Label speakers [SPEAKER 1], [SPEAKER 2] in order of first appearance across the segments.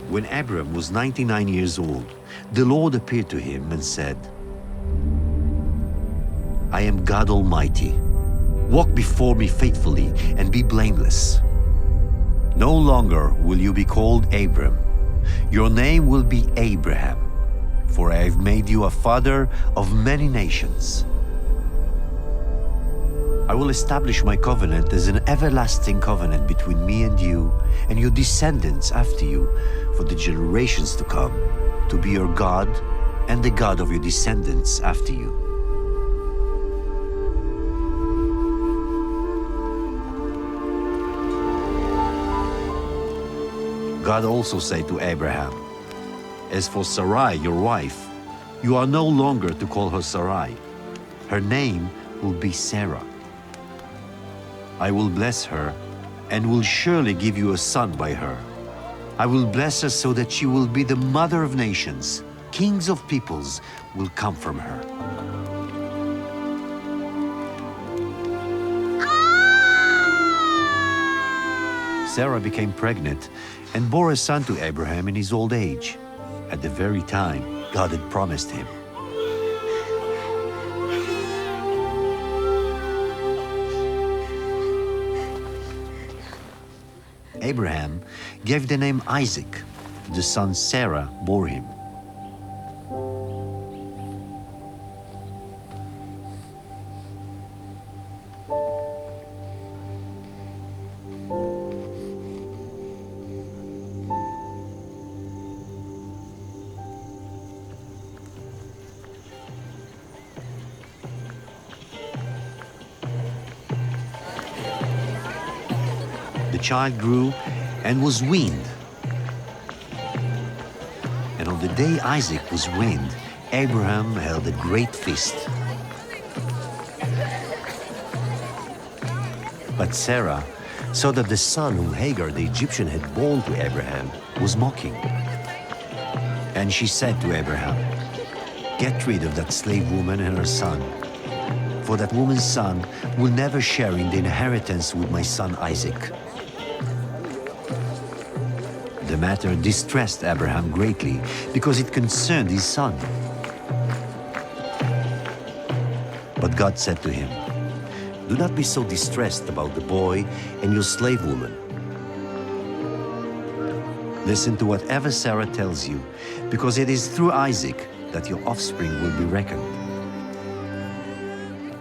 [SPEAKER 1] When Abram was 99 years old, the Lord appeared to him and said, I am God Almighty. Walk before me faithfully and be blameless. No longer will you be called Abram. Your name will be Abraham, for I have made you a father of many nations. I will establish my covenant as an everlasting covenant between me and you and your descendants after you for the generations to come, to be your God and the God of your descendants after you. God also said to Abraham, As for Sarai, your wife, you are no longer to call her Sarai. Her name will be Sarah. I will bless her and will surely give you a son by her. I will bless her so that she will be the mother of nations. Kings of peoples will come from her. Sarah became pregnant and bore a son to Abraham in his old age, at the very time God had promised him. Abraham gave the name Isaac to the son Sarah bore him. The child grew and was weaned. And on the day Isaac was weaned, Abraham held a great feast. But Sarah saw that the son whom Hagar the Egyptian had borne to Abraham was mocking. And she said to Abraham, Get rid of that slave woman and her son, for that woman's son will never share in the inheritance with my son Isaac. The matter distressed Abraham greatly because it concerned his son. But God said to him, Do not be so distressed about the boy and your slave woman. Listen to whatever Sarah tells you, because it is through Isaac that your offspring will be reckoned.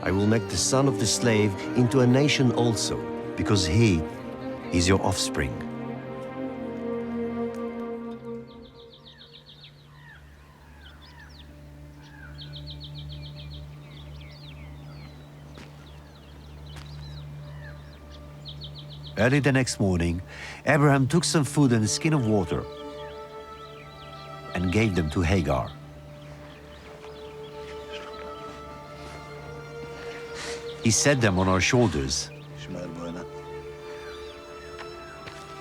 [SPEAKER 1] I will make the son of the slave into a nation also, because he is your offspring. Early the next morning, Abraham took some food and a skin of water and gave them to Hagar. He set them on her shoulders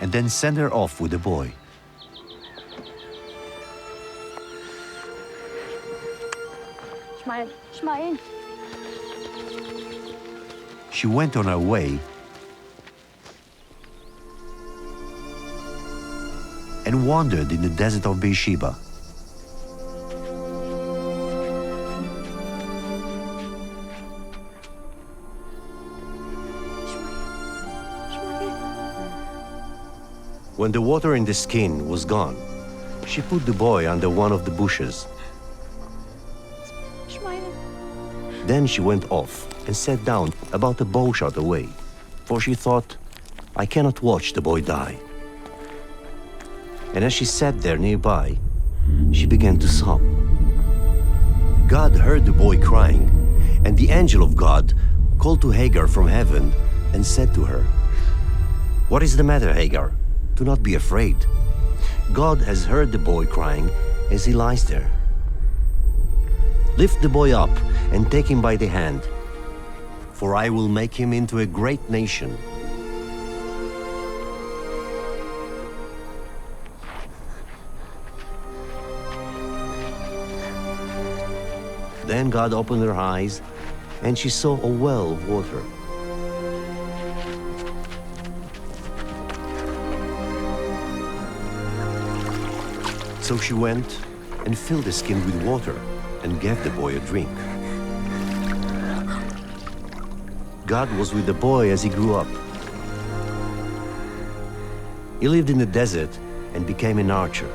[SPEAKER 1] and then sent her off with the boy.
[SPEAKER 2] Ishmael.
[SPEAKER 1] She went on her way and wandered in the desert of Beersheba. When the water in the skin was gone, she put the boy under one of the bushes. Then she went off and sat down about a bow shot away, for she thought, I cannot watch the boy die. And as she sat there nearby, she began to sob. God heard the boy crying, and the angel of God called to Hagar from heaven and said to her, What is the matter, Hagar? Do not be afraid. God has heard the boy crying as he lies there. Lift the boy up and take him by the hand, for I will make him into a great nation. Then God opened her eyes, and she saw a well of water. So she went and filled the skin with water and gave the boy a drink. God was with the boy as he grew up. He lived in the desert and became an archer.